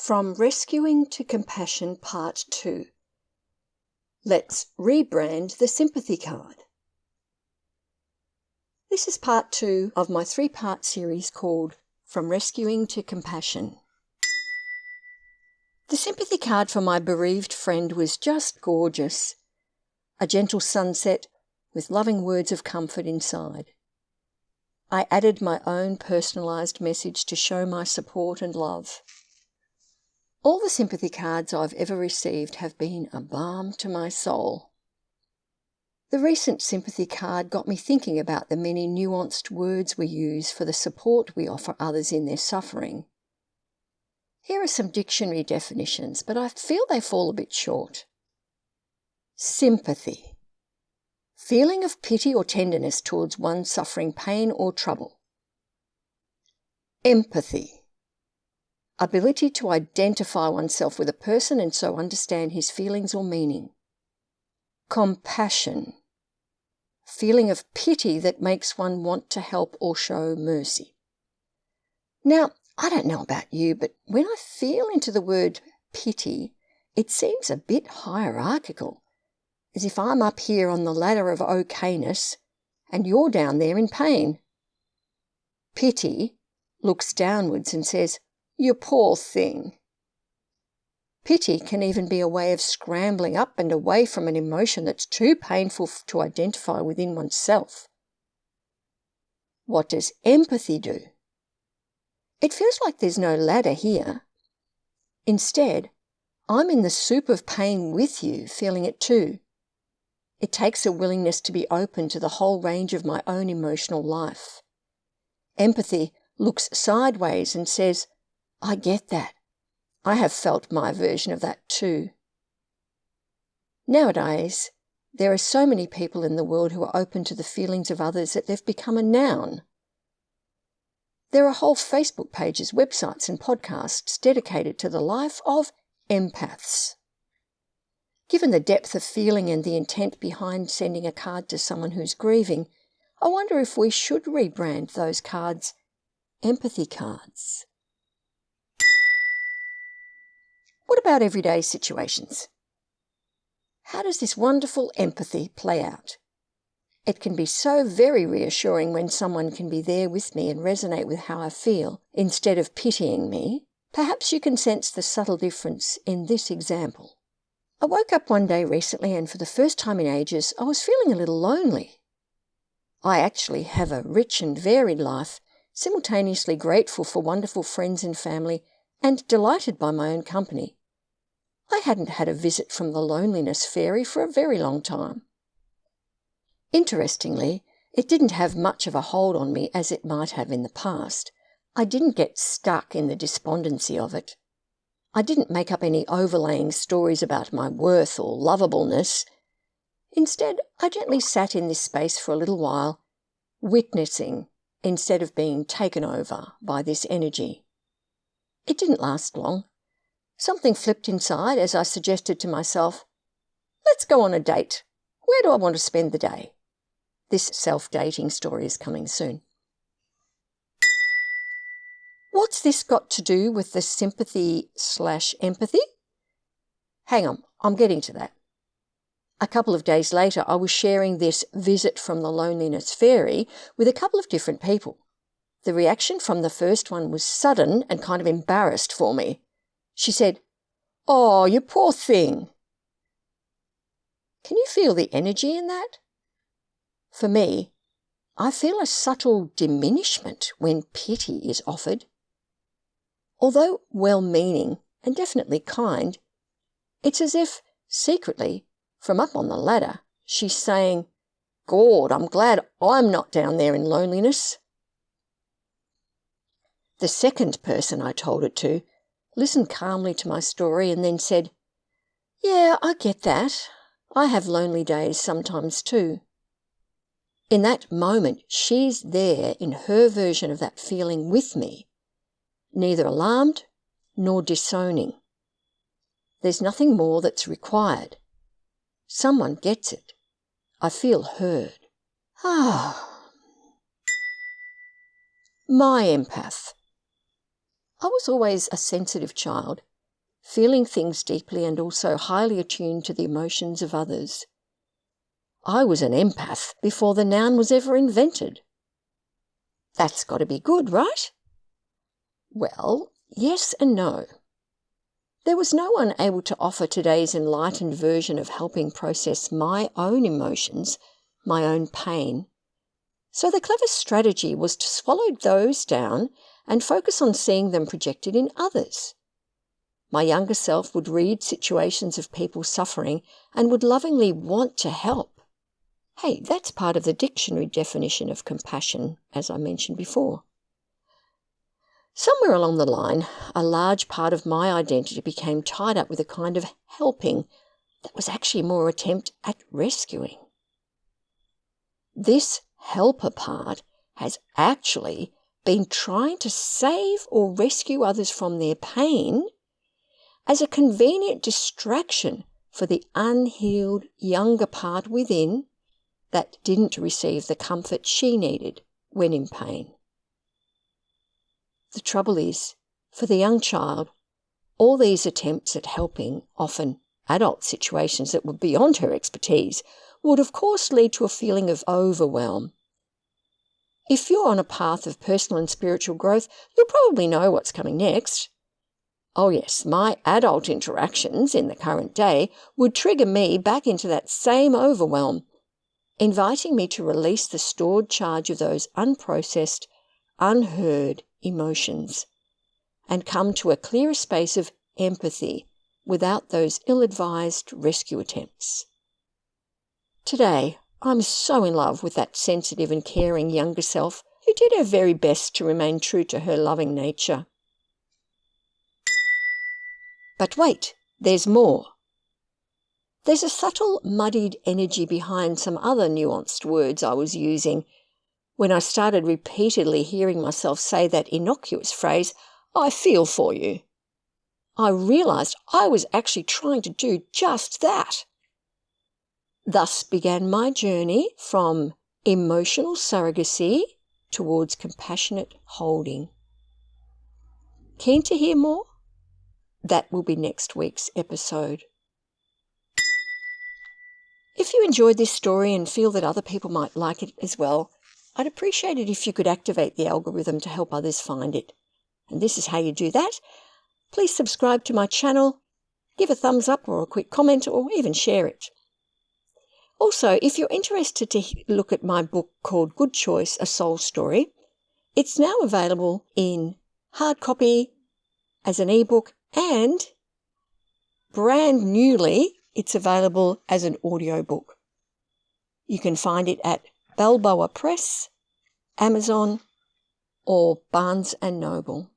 From Rescuing to Compassion Part 2. Let's rebrand the Sympathy card. This is Part 2 of my 3-part series called From Rescuing to Compassion. The Sympathy card for my bereaved friend was just gorgeous. A gentle sunset with loving words of comfort inside. I added my own personalised message to show my support and love. All the sympathy cards I've ever received have been a balm to my soul. The recent sympathy card got me thinking about the many nuanced words we use for the support we offer others in their suffering. Here are some dictionary definitions, but I feel they fall a bit short. Sympathy. Feeling of pity or tenderness towards one suffering pain or trouble. Empathy. Ability to identify oneself with a person and so understand his feelings or meaning. Compassion. Feeling of pity that makes one want to help or show mercy. Now, I don't know about you, but when I feel into the word pity, it seems a bit hierarchical, as if I'm up here on the ladder of okayness and you're down there in pain. Pity looks downwards and says, "You poor thing." Pity can even be a way of scrambling up and away from an emotion that's too painful to identify within oneself. What does empathy do? It feels like there's no ladder here. Instead, I'm in the soup of pain with you, feeling it too. It takes a willingness to be open to the whole range of my own emotional life. Empathy looks sideways and says, "I get that. I have felt my version of that too." Nowadays, there are so many people in the world who are open to the feelings of others that they've become a noun. There are whole Facebook pages, websites and podcasts dedicated to the life of empaths. Given the depth of feeling and the intent behind sending a card to someone who's grieving, I wonder if we should rebrand those cards empathy cards. What about everyday situations? How does this wonderful empathy play out? It can be so very reassuring when someone can be there with me and resonate with how I feel, instead of pitying me. Perhaps you can sense the subtle difference in this example. I woke up one day recently and for the first time in ages, I was feeling a little lonely. I actually have a rich and varied life, simultaneously grateful for wonderful friends and family and delighted by my own company. I hadn't had a visit from the loneliness fairy for a very long time. Interestingly, it didn't have much of a hold on me as it might have in the past. I didn't get stuck in the despondency of it. I didn't make up any overlaying stories about my worth or lovableness. Instead, I gently sat in this space for a little while, witnessing instead of being taken over by this energy. It didn't last long. Something flipped inside as I suggested to myself, "Let's go on a date. Where do I want to spend the day?" This self-dating story is coming soon. What's this got to do with the sympathy/empathy? Hang on, I'm getting to that. A couple of days later, I was sharing this visit from the loneliness fairy with a couple of different people. The reaction from the first one was sudden and kind of embarrassed for me. She said, "Oh, you poor thing." Can you feel the energy in that? For me, I feel a subtle diminishment when pity is offered. Although well-meaning and definitely kind, it's as if, secretly, from up on the ladder, she's saying, "Gord, I'm glad I'm not down there in loneliness." The second person I told it to listened calmly to my story and then said, "Yeah, I get that. I have lonely days sometimes too." In that moment, she's there in her version of that feeling with me, neither alarmed nor disowning. There's nothing more that's required. Someone gets it. I feel heard. My empath. I was always a sensitive child, feeling things deeply and also highly attuned to the emotions of others. I was an empath before the noun was ever invented. That's got to be good, right? Well, yes and no. There was no one able to offer today's enlightened version of helping process my own emotions, my own pain. So the clever strategy was to swallow those down and focus on seeing them projected in others. My younger self would read situations of people suffering and would lovingly want to help. Hey, that's part of the dictionary definition of compassion, as I mentioned before. Somewhere along the line, a large part of my identity became tied up with a kind of helping that was actually more attempt at rescuing. This helper part has actually been trying to save or rescue others from their pain as a convenient distraction for the unhealed younger part within that didn't receive the comfort she needed when in pain. The trouble is, for the young child, all these attempts at helping, often adult situations that were beyond her expertise, would of course lead to a feeling of overwhelm. If you're on a path of personal and spiritual growth, you'll probably know what's coming next. Oh yes, my adult interactions in the current day would trigger me back into that same overwhelm, inviting me to release the stored charge of those unprocessed, unheard emotions and come to a clearer space of empathy without those ill-advised rescue attempts. Today, I'm so in love with that sensitive and caring younger self who did her very best to remain true to her loving nature. But wait, there's more. There's a subtle, muddied energy behind some other nuanced words I was using when I started repeatedly hearing myself say that innocuous phrase, "I feel for you." I realised I was actually trying to do just that. Thus began my journey from emotional surrogacy towards compassionate holding. Keen to hear more? That will be next week's episode. If you enjoyed this story and feel that other people might like it as well, I'd appreciate it if you could activate the algorithm to help others find it. And this is how you do that. Please subscribe to my channel, give a thumbs up or a quick comment, or even share it. Also, if you're interested to look at my book called Good Choice, A Soul Story, it's now available in hard copy, as an ebook, and brand newly, it's available as an audiobook. You can find it at Balboa Press, Amazon, or Barnes & Noble.